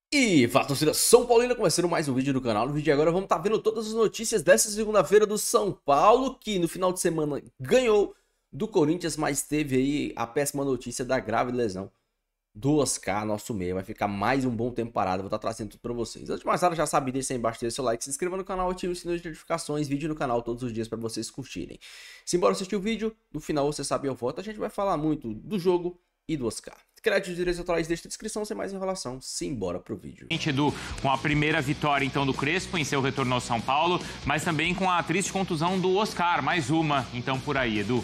E fala, torcida São Paulina, começando mais um vídeo do canal. No vídeo de agora vamos estar vendo todas as notícias dessa segunda-feira do São Paulo, que no final de semana ganhou do Corinthians, mas teve aí a péssima notícia da grave lesão do Oscar, nosso meia. Vai ficar mais um bom tempo parado, vou estar trazendo tudo pra vocês. Antes de mais nada, já sabe, deixa aí embaixo, deixa seu like, se inscreva no canal, ative o sininho de notificações, vídeo no canal todos os dias pra vocês curtirem. Simbora assistir o vídeo, no final você sabe eu voto, a gente vai falar muito do jogo e do Oscar. Créditos e direitos autorais deixa na descrição, sem mais enrolação, simbora pro vídeo. Edu, com a primeira vitória então do Crespo em seu retorno ao São Paulo, mas também com a triste contusão do Oscar, mais uma então por aí, Edu.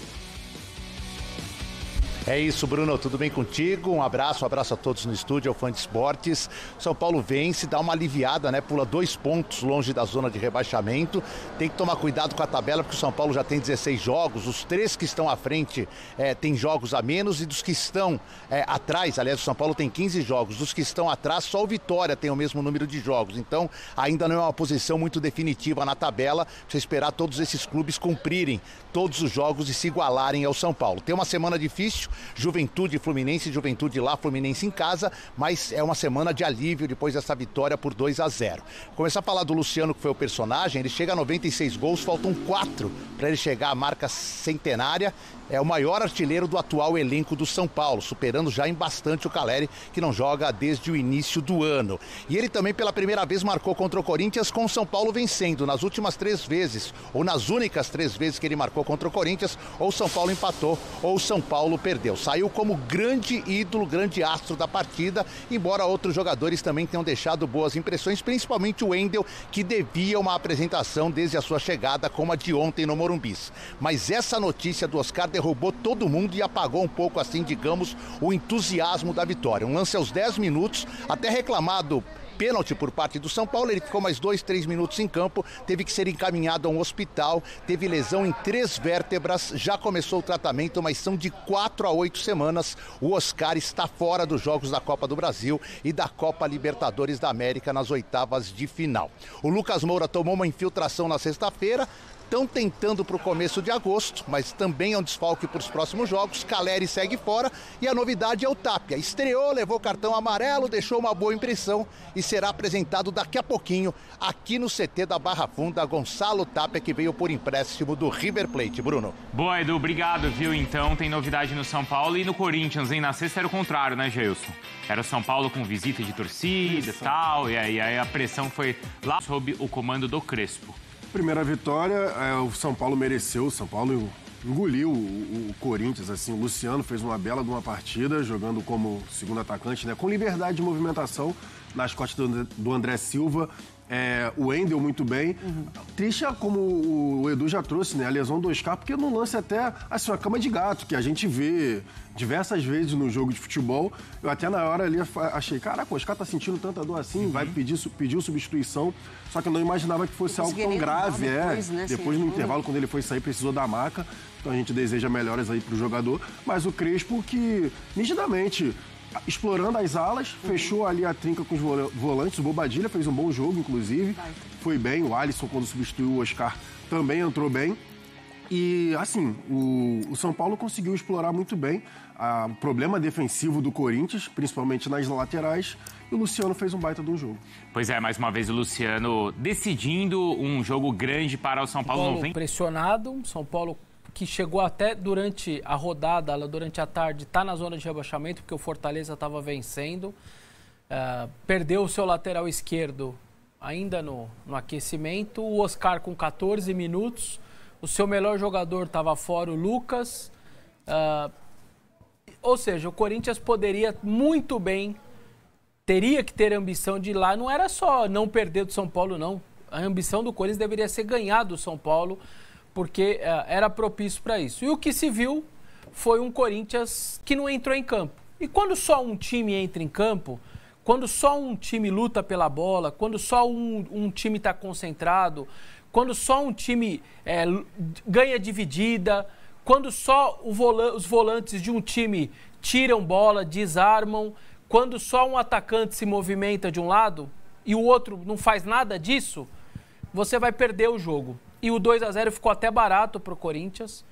É isso, Bruno, tudo bem contigo? Um abraço a todos no estúdio, ao Fã de Esportes. São Paulo vence, dá uma aliviada, né? Pula 2 pontos longe da zona de rebaixamento. Tem que tomar cuidado com a tabela, porque o São Paulo já tem 16 jogos. Os 3 que estão à frente têm jogos a menos, e dos que estão atrás, aliás, o São Paulo tem 15 jogos. Dos que estão atrás, só o Vitória tem o mesmo número de jogos. Então, ainda não é uma posição muito definitiva na tabela. Precisa esperar todos esses clubes cumprirem todos os jogos e se igualarem ao São Paulo. Tem uma semana difícil. Juventude Fluminense, Juventude lá, Fluminense em casa, mas é uma semana de alívio depois dessa vitória por 2-0. Começar a falar do Luciano, que foi o personagem, ele chega a 96 gols, faltam 4 para ele chegar à marca centenária. É o maior artilheiro do atual elenco do São Paulo, superando já em bastante o Caleri, que não joga desde o início do ano. E ele também pela primeira vez marcou contra o Corinthians, com o São Paulo vencendo. Nas últimas 3 vezes, ou nas únicas 3 vezes que ele marcou contra o Corinthians, ou o São Paulo empatou, ou o São Paulo perdeu. Saiu como grande ídolo, grande astro da partida, embora outros jogadores também tenham deixado boas impressões, principalmente o Wendel, que devia uma apresentação desde a sua chegada, como a de ontem no Morumbi. Mas essa notícia do Oscar derrubou todo mundo e apagou um pouco, assim, digamos, o entusiasmo da vitória. Um lance aos 10 minutos, até reclamado pênalti por parte do São Paulo, ele ficou mais 2-3 minutos em campo, teve que ser encaminhado a um hospital, teve lesão em 3 vértebras, já começou o tratamento, mas são de 4 a 8 semanas. O Oscar está fora dos jogos da Copa do Brasil e da Copa Libertadores da América nas oitavas de final. O Lucas Moura tomou uma infiltração na sexta-feira. Estão tentando para o começo de agosto, mas também é um desfalque para os próximos jogos. Caleri segue fora e a novidade é o Tapia. Estreou, levou cartão amarelo, deixou uma boa impressão e será apresentado daqui a pouquinho aqui no CT da Barra Funda. Gonçalo Tapia, que veio por empréstimo do River Plate. Bruno. Boa, Edu, obrigado, viu? Então tem novidade no São Paulo e no Corinthians, hein? Na sexta era o contrário, né, Geilson? Era o São Paulo com visita de torcida e tal, e aí a pressão foi lá sob o comando do Crespo. Primeira vitória, o São Paulo mereceu, o São Paulo engoliu o Corinthians, assim, o Luciano fez uma bela de uma partida, jogando como segundo atacante, né, com liberdade de movimentação nas costas do André Silva. O Wendel muito bem. Triste como o Edu já trouxe, né? A lesão do Oscar, porque no lance até, assim, uma cama de gato, que a gente vê diversas vezes no jogo de futebol. Eu até na hora ali achei, caraca, o Oscar tá sentindo tanta dor assim, vai pediu substituição. Só que eu não imaginava que fosse algo tão grave. Depois no intervalo, quando ele foi sair, precisou da maca. Então a gente deseja melhoras aí pro jogador. Mas o Crespo, que nitidamente, explorando as alas, fechou ali a trinca com os volantes. O Bobadilla fez um bom jogo, inclusive. Foi bem. O Alisson, quando substituiu o Oscar, também entrou bem. E, assim, o São Paulo conseguiu explorar muito bem o problema defensivo do Corinthians, principalmente nas laterais. E o Luciano fez um baita de um jogo. Pois é, mais uma vez o Luciano decidindo um jogo grande para o São Paulo. Pressionado, São Paulo que chegou até durante a rodada, durante a tarde, está na zona de rebaixamento, porque o Fortaleza estava vencendo. Perdeu o seu lateral esquerdo ainda no aquecimento. O Oscar com 14 minutos. O seu melhor jogador estava fora, o Lucas. Ou seja, o Corinthians poderia muito bem, teria que ter a ambição de ir lá. Não era só não perder do São Paulo, não. A ambição do Corinthians deveria ser ganhar do São Paulo, porque era propício para isso. E o que se viu foi um Corinthians que não entrou em campo. E quando só um time entra em campo, quando só um time luta pela bola, quando só um time está concentrado, quando só um time ganha dividida, quando só os volantes de um time tiram bola, desarmam, quando só um atacante se movimenta de um lado e o outro não faz nada disso, você vai perder o jogo. E o 2-0 ficou até barato para o Corinthians.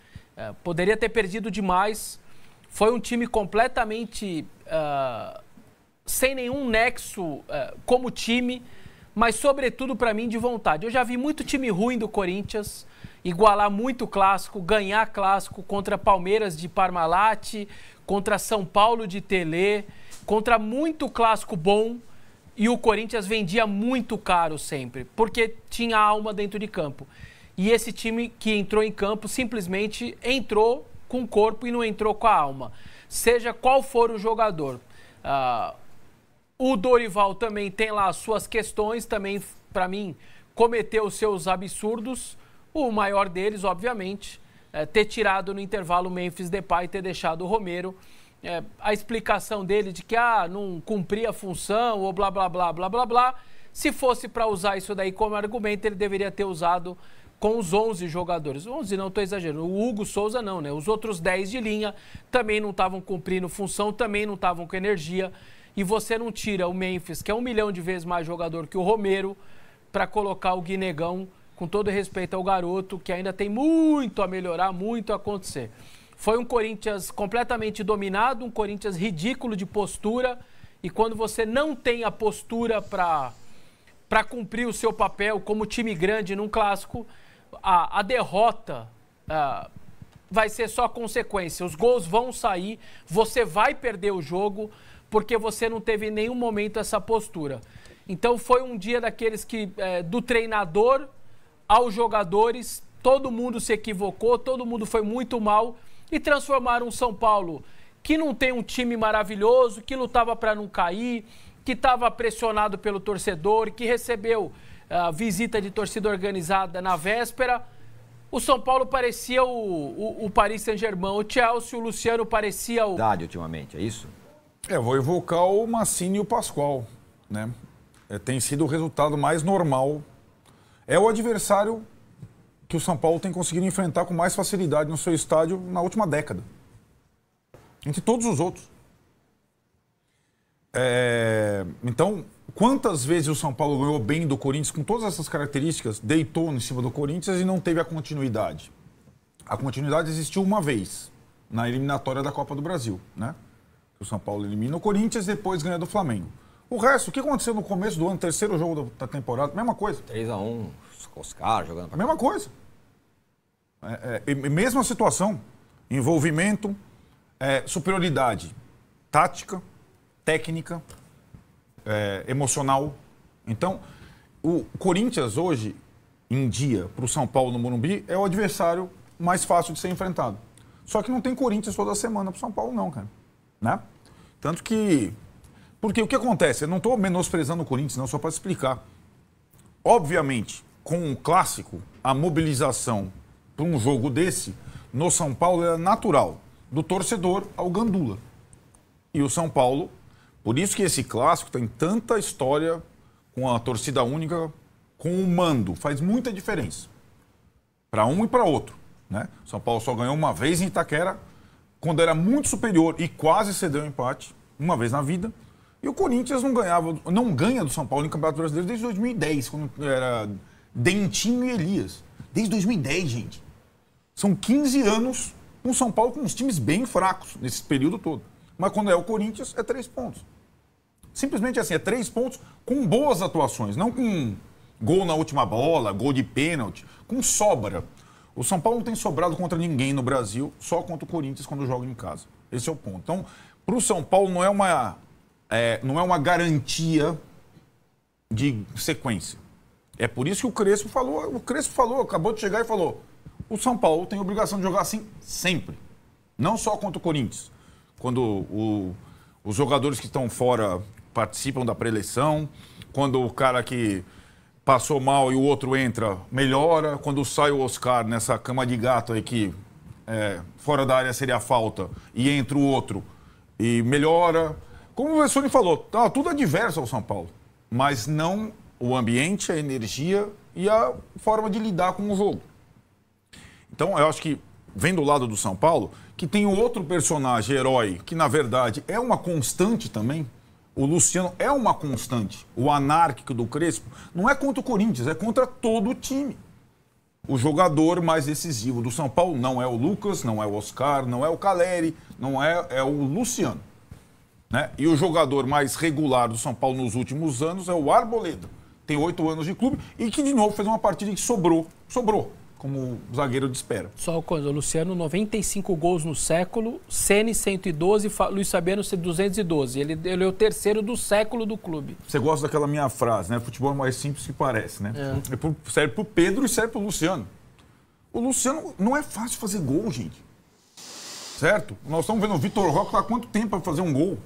Poderia ter perdido demais. Foi um time completamente sem nenhum nexo como time, mas sobretudo para mim de vontade. Eu já vi muito time ruim do Corinthians igualar muito clássico, ganhar clássico contra Palmeiras de Parmalat, contra São Paulo de Telê, contra muito clássico bom, e o Corinthians vendia muito caro sempre, porque tinha alma dentro de campo. E esse time que entrou em campo simplesmente entrou com o corpo e não entrou com a alma. Seja qual for o jogador. O Dorival também tem lá as suas questões, também, para mim, cometeu os seus absurdos. O maior deles, obviamente, ter tirado no intervalo o Memphis Depay e ter deixado o Romero. A explicação dele de que não cumpria a função ou blá, blá, blá, blá, blá, blá. Se fosse para usar isso daí como argumento, ele deveria ter usado com os 11 jogadores. 11 não, estou exagerando. O Hugo Souza não, né? Os outros 10 de linha também não estavam cumprindo função, também não estavam com energia. E você não tira o Memphis, que é 1 milhão de vezes mais jogador que o Romero, para colocar o Guinegão, com todo respeito ao garoto, que ainda tem muito a melhorar, muito a acontecer. Foi um Corinthians completamente dominado, um Corinthians ridículo de postura, e quando você não tem a postura para cumprir o seu papel como time grande num clássico, a derrota vai ser só consequência. Os gols vão sair, você vai perder o jogo, porque você não teve em nenhum momento essa postura. Então foi um dia daqueles que, do treinador aos jogadores, todo mundo se equivocou, todo mundo foi muito mal e transformaram o São Paulo, que não tem um time maravilhoso, que lutava para não cair, que estava pressionado pelo torcedor, que recebeu a visita de torcida organizada na véspera. O São Paulo parecia o Paris Saint-Germain, o Chelsea, o Luciano parecia o... Ultimamente, é isso? Vou evocar o Mancini e o Pascoal, né? Tem sido o resultado mais normal. É o adversário que o São Paulo tem conseguido enfrentar com mais facilidade no seu estádio na última década. Entre todos os outros. Então, quantas vezes o São Paulo ganhou bem do Corinthians com todas essas características, deitou em cima do Corinthians e não teve a continuidade? A continuidade existiu uma vez, na eliminatória da Copa do Brasil, né? O São Paulo elimina o Corinthians e depois ganha do Flamengo. O resto, o que aconteceu no começo do ano, terceiro jogo da temporada? Mesma coisa. 3-1, Oscar jogando. A mesma coisa. Mesma situação. Envolvimento, superioridade tática, técnica, emocional. Então, o Corinthians hoje, em dia, para o São Paulo no Morumbi, é o adversário mais fácil de ser enfrentado. Só que não tem Corinthians toda semana para o São Paulo, não, cara. Né? Tanto que... Porque o que acontece? Eu não estou menosprezando o Corinthians, não, só para explicar. Obviamente, com um clássico, a mobilização para um jogo desse, no São Paulo, é natural. Do torcedor ao gandula. E o São Paulo, por isso que esse clássico tem tanta história com a torcida única, com o mando. Faz muita diferença. Para um e para outro. Né? O São Paulo só ganhou uma vez em Itaquera, quando era muito superior e quase cedeu o empate, uma vez na vida. E o Corinthians não ganha do São Paulo em Campeonato Brasileiro desde 2010, quando era Dentinho e Elias. Desde 2010, gente. São 15 anos com o São Paulo com uns times bem fracos nesse período todo. Mas quando é o Corinthians, é 3 pontos. Simplesmente assim, é 3 pontos com boas atuações, não com gol na última bola, gol de pênalti, com sobra. O São Paulo não tem sobrado contra ninguém no Brasil, só contra o Corinthians quando joga em casa. Esse é o ponto. Então, para o São Paulo não é uma garantia de sequência. É por isso que o Crespo falou, acabou de chegar e falou, o São Paulo tem a obrigação de jogar assim sempre. Não só contra o Corinthians. Quando os jogadores que estão fora participam da pré-eleição, quando o cara que passou mal e o outro entra, melhora. Quando sai o Oscar nessa cama de gato aí que fora da área seria falta e entra o outro e melhora. Como o Vessone falou, tudo é diverso ao São Paulo, mas não o ambiente, a energia e a forma de lidar com o jogo. Então, eu acho que vem do lado do São Paulo, que tem outro personagem, herói, que na verdade é uma constante também. O Luciano é uma constante. O anárquico do Crespo não é contra o Corinthians, é contra todo o time. O jogador mais decisivo do São Paulo não é o Lucas, não é o Oscar, não é o Caleri, não é o Luciano. né? E o jogador mais regular do São Paulo nos últimos anos é o Arboleda. Tem 8 anos de clube e que, de novo, fez uma partida que sobrou, como zagueiro de espera. Só uma coisa, o Luciano, 95 gols no século, Ceni 112, Luiz Fabiano 212. Ele é o terceiro do século do clube. Você gosta daquela minha frase, né? Futebol é mais simples que parece, né? Serve pro Pedro e serve pro Luciano. O Luciano não é fácil fazer gol, gente. Certo? Nós estamos vendo o Vitor Roque há quanto tempo para fazer um gol.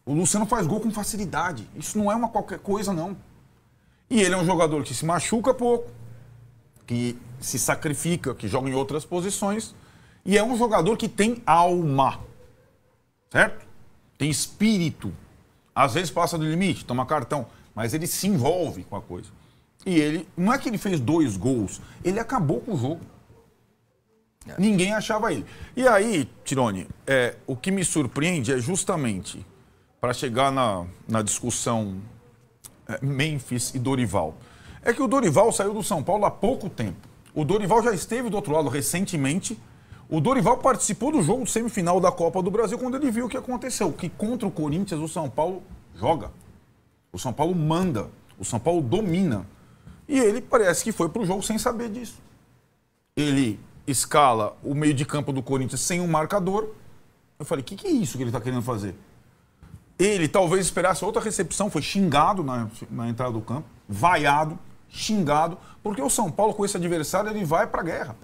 O Luciano faz gol com facilidade. Isso não é uma qualquer coisa, não. E ele é um jogador que se machuca pouco, que se sacrifica, que joga em outras posições. E é um jogador que tem alma. Certo? Tem espírito. Às vezes passa do limite, toma cartão. Mas ele se envolve com a coisa. E ele, não é que ele fez 2 gols, ele acabou com o jogo. Ninguém achava ele. E aí, Tironi, o que me surpreende é justamente, para chegar na discussão Memphis e Dorival, é que o Dorival saiu do São Paulo há pouco tempo. O Dorival já esteve do outro lado recentemente. O Dorival participou do jogo semifinal da Copa do Brasil quando ele viu o que aconteceu, que contra o Corinthians o São Paulo joga. O São Paulo manda, o São Paulo domina. E ele parece que foi para o jogo sem saber disso. Ele escala o meio de campo do Corinthians sem um marcador. Eu falei, o que é isso que ele está querendo fazer? Ele talvez esperasse outra recepção, foi xingado na entrada do campo, vaiado, xingado, porque o São Paulo com esse adversário ele vai para a guerra.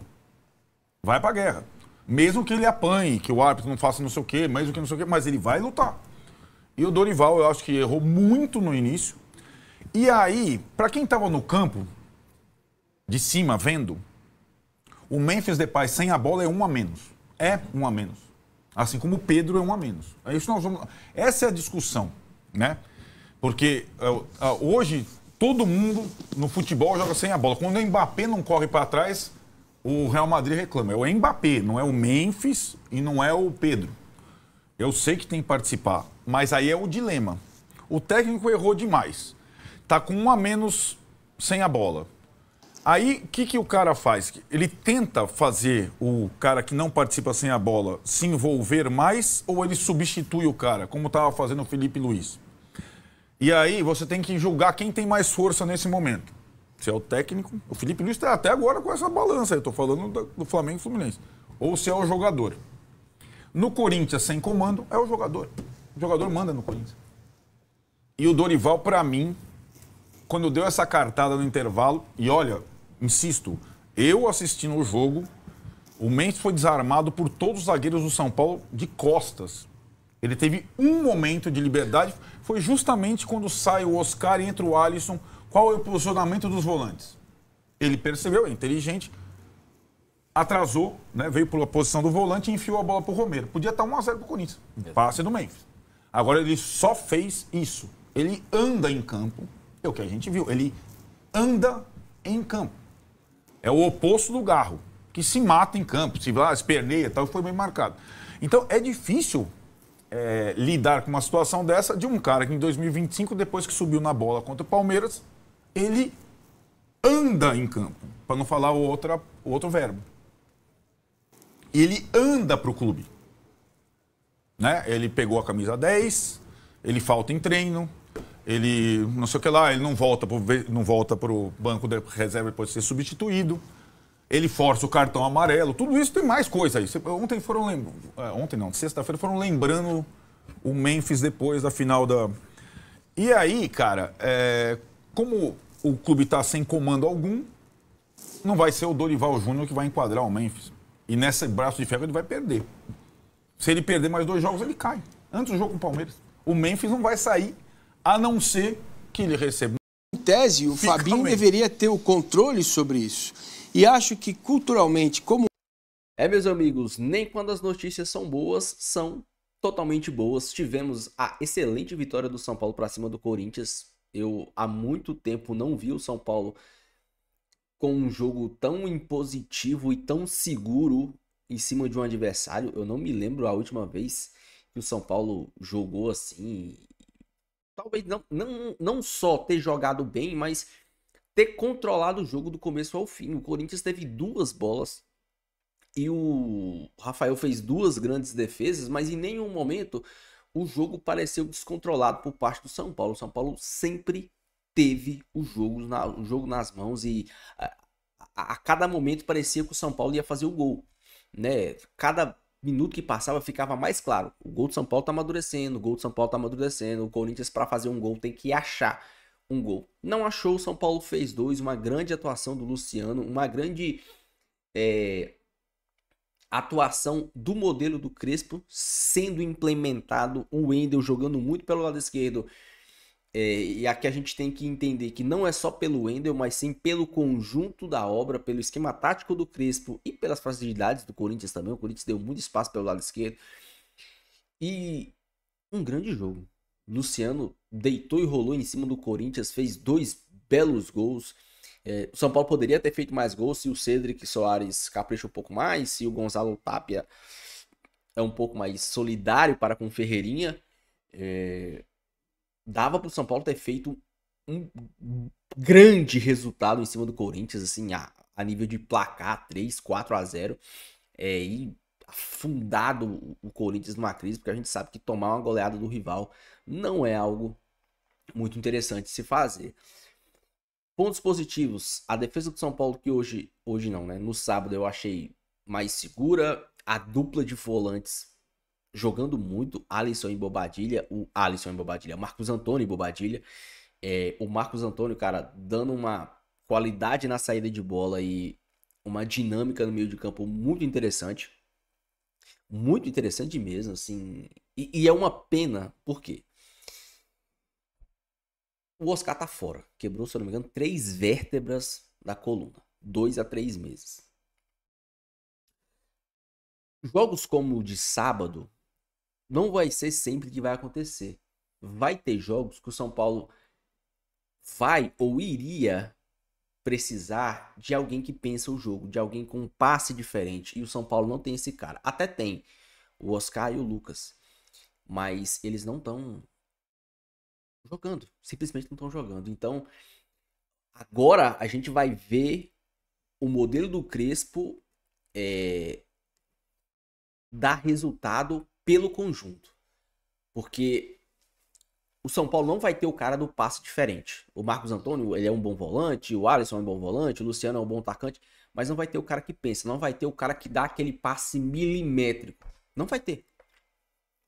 Vai para a guerra. Mesmo que ele apanhe, que o árbitro não faça não sei o quê, mesmo que não sei o quê, mas ele vai lutar. E o Dorival, eu acho que errou muito no início. E aí, para quem estava no campo, de cima, vendo, o Memphis Depay sem a bola é 1 a menos. É 1 a menos. Assim como o Pedro é 1 a menos. É isso nós vamos... Essa é a discussão, né? Porque hoje todo mundo no futebol joga sem a bola. Quando o Mbappé não corre para trás, o Real Madrid reclama. É o Mbappé, não é o Memphis e não é o Pedro. Eu sei que tem que participar, mas aí é o dilema. O técnico errou demais. Tá com 1 a menos sem a bola. Aí, o que o cara faz? Ele tenta fazer o cara que não participa sem a bola se envolver mais ou ele substitui o cara, como estava fazendo o Felipe Luiz? E aí, você tem que julgar quem tem mais força nesse momento. Se é o técnico, o Felipe Luiz está até agora com essa balança, eu estou falando do Flamengo e Fluminense. Ou se é o jogador. No Corinthians, sem comando, é o jogador. O jogador manda no Corinthians. E o Dorival, para mim, quando deu essa cartada no intervalo, e olha, insisto, eu assistindo o jogo, o Memphis foi desarmado por todos os zagueiros do São Paulo de costas. Ele teve um momento de liberdade, foi justamente quando sai o Oscar e entra o Alisson. Qual é o posicionamento dos volantes? Ele percebeu, é inteligente, atrasou, né, veio pela posição do volante e enfiou a bola para o Romero. Podia estar 1 a 0 para o Corinthians, passe do Memphis. Agora ele só fez isso. Ele anda em campo, é o que a gente viu, ele anda em campo. É o oposto do Garro, que se mata em campo, se esperneia e tal, foi bem marcado. Então é difícil lidar com uma situação dessa de um cara que em 2025, depois que subiu na bola contra o Palmeiras, ele anda em campo, para não falar o outro verbo. Ele anda para o clube. Né? Ele pegou a camisa 10, ele falta em treino, ele não sei o que lá, ele não volta para o banco de reserva depois de ser substituído, ele força o cartão amarelo, tudo isso tem mais coisa aí. Sexta-feira foram lembrando o Memphis depois da final da... E aí, cara, como o clube está sem comando algum, não vai ser o Dorival Júnior que vai enquadrar o Memphis. E nesse braço de ferro ele vai perder. Se ele perder mais 2 jogos, ele cai. Antes do jogo com o Palmeiras. O Memphis não vai sair, a não ser que ele receba. Em tese, o Fabinho deveria ter o controle sobre isso. E acho que culturalmente, como... Meus amigos, nem quando as notícias são boas, são totalmente boas. Tivemos a excelente vitória do São Paulo para cima do Corinthians. Eu há muito tempo não vi o São Paulo com um jogo tão impositivo e tão seguro em cima de um adversário. Eu não me lembro a última vez que o São Paulo jogou assim. Talvez não só ter jogado bem, mas ter controlado o jogo do começo ao fim. O Corinthians teve 2 bolas e o Rafael fez 2 grandes defesas, mas em nenhum momento o jogo pareceu descontrolado por parte do São Paulo. O São Paulo sempre teve o jogo nas mãos e a cada momento parecia que o São Paulo ia fazer o gol, né? Cada minuto que passava ficava mais claro. O gol do São Paulo tá amadurecendo, o gol do São Paulo tá amadurecendo. O Corinthians, para fazer um gol, tem que achar um gol. Não achou, o São Paulo fez 2. Uma grande atuação do Luciano, uma grande atuação do modelo do Crespo sendo implementado. O Wendel jogando muito pelo lado esquerdo. E aqui a gente tem que entender que não é só pelo Wendel, mas sim pelo conjunto da obra, pelo esquema tático do Crespo e pelas facilidades do Corinthians também. O Corinthians deu muito espaço pelo lado esquerdo. E um grande jogo. Luciano deitou e rolou em cima do Corinthians, fez 2 belos gols. O São Paulo poderia ter feito mais gols se o Cedric Soares capricha um pouco mais, se o Gonzalo Tapia é um pouco mais solidário para com o Ferreirinha. Dava para o São Paulo ter feito um grande resultado em cima do Corinthians, assim, a nível de placar, 3-4-0, e afundado o Corinthians numa crise, porque a gente sabe que tomar uma goleada do rival não é algo muito interessante de se fazer. Pontos positivos, a defesa do São Paulo, que hoje não, né? No sábado eu achei mais segura, a dupla de volantes jogando muito, Alisson e Bobadilha, Marcos Antônio e Bobadilha. O Marcos Antônio, cara, dando uma qualidade na saída de bola e uma dinâmica no meio de campo muito interessante mesmo, assim. E é uma pena, por quê? O Oscar tá fora, quebrou, se eu não me engano, 3 vértebras da coluna, 2 a 3 meses. Jogos como o de sábado não vai ser sempre que vai acontecer. Vai ter jogos que o São Paulo vai ou iria precisar de alguém que pensa o jogo, de alguém com um passe diferente. E o São Paulo não tem esse cara. Até tem o Oscar e o Lucas, mas eles não estão jogando. Simplesmente não estão jogando. Então, agora a gente vai ver o modelo do Crespo dar resultado pelo conjunto. Porque o São Paulo não vai ter o cara do passe diferente. O Marcos Antônio, ele é um bom volante, o Alisson é um bom volante, o Luciano é um bom atacante, mas não vai ter o cara que pensa, não vai ter o cara que dá aquele passe milimétrico. Não vai ter.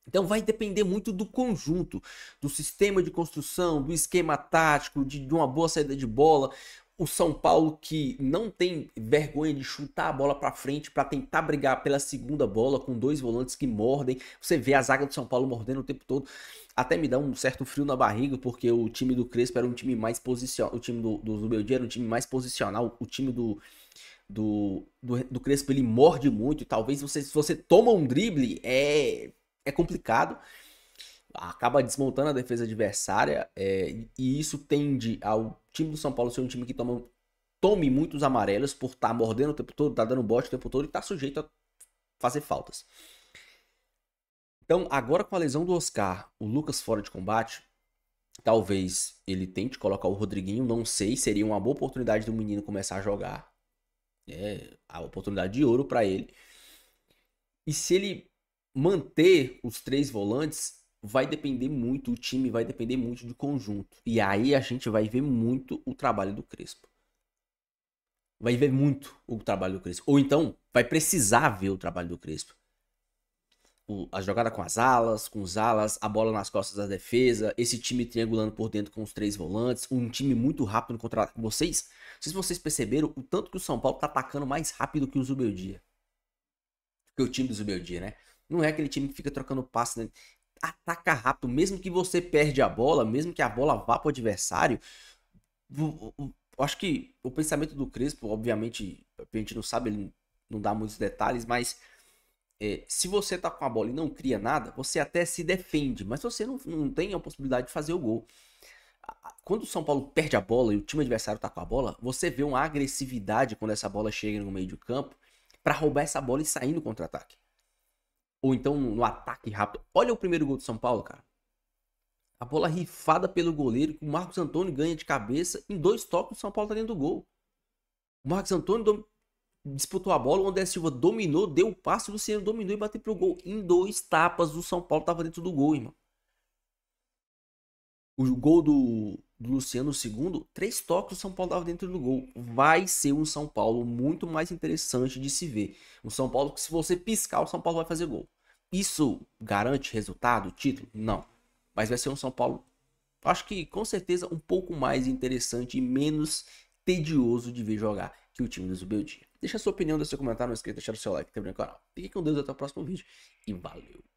Então vai depender muito do conjunto, do sistema de construção, do esquema tático, de uma boa saída de bola. O São Paulo que não tem vergonha de chutar a bola para frente para tentar brigar pela segunda bola com 2 volantes que mordem. Você vê a zaga do São Paulo mordendo o tempo todo. Até me dá um certo frio na barriga, porque o time do Crespo era um time mais posicional. O time do Zubeldia era um time mais posicional. O time do Crespo, ele morde muito. Talvez se você toma um drible, é complicado. Acaba desmontando a defesa adversária, e isso tende ao time do São Paulo ser um time que tome muitos amarelos por estar mordendo o tempo todo, tá dando bote o tempo todo e tá sujeito a fazer faltas. Então, agora com a lesão do Oscar, o Lucas fora de combate, talvez ele tente colocar o Rodriguinho, não sei, seria uma boa oportunidade do menino começar a jogar. A oportunidade de ouro para ele. E se ele manter os 3 volantes, vai depender muito, o time vai depender muito do conjunto. E aí a gente vai ver muito o trabalho do Crespo. Vai ver muito o trabalho do Crespo. Ou então, vai precisar ver o trabalho do Crespo. A jogada com os alas, a bola nas costas da defesa, esse time triangulando por dentro com os 3 volantes, um time muito rápido no contra-ataque. Não sei se vocês perceberam o tanto que o São Paulo tá atacando mais rápido que o Zubeldia. Que o time do Zubeldia, né? Não é aquele time que fica trocando passe, né? Ataca rápido, mesmo que você perde a bola, mesmo que a bola vá pro adversário. Acho que o pensamento do Crespo, obviamente, a gente não sabe, ele não dá muitos detalhes, mas se você tá com a bola e não cria nada, você até se defende, mas você não tem a possibilidade de fazer o gol. Quando o São Paulo perde a bola e o time adversário tá com a bola, você vê uma agressividade quando essa bola chega no meio do campo para roubar essa bola e sair no contra-ataque. Ou então no ataque rápido. Olha o primeiro gol do São Paulo, cara. A bola rifada pelo goleiro, que o Marcos Antônio ganha de cabeça. Em 2 toques, o São Paulo tá dentro do gol. O Marcos Antônio disputou a bola, o André Silva dominou, deu o passe, o Luciano dominou e bateu pro gol. Em 2 tapas, o São Paulo tava dentro do gol, irmão. O gol do Luciano, o segundo, 3 toques, o São Paulo tava dentro do gol. Vai ser um São Paulo muito mais interessante de se ver. Um São Paulo que, se você piscar, o São Paulo vai fazer gol. Isso garante resultado, título? Não. Mas vai ser um São Paulo, acho que com certeza um pouco mais interessante e menos tedioso de ver jogar que o time do Zubeldia. Deixa a sua opinião, deixa seu comentário, não esqueça de deixar o seu like, também no canal. Fique com Deus, até o próximo vídeo e valeu!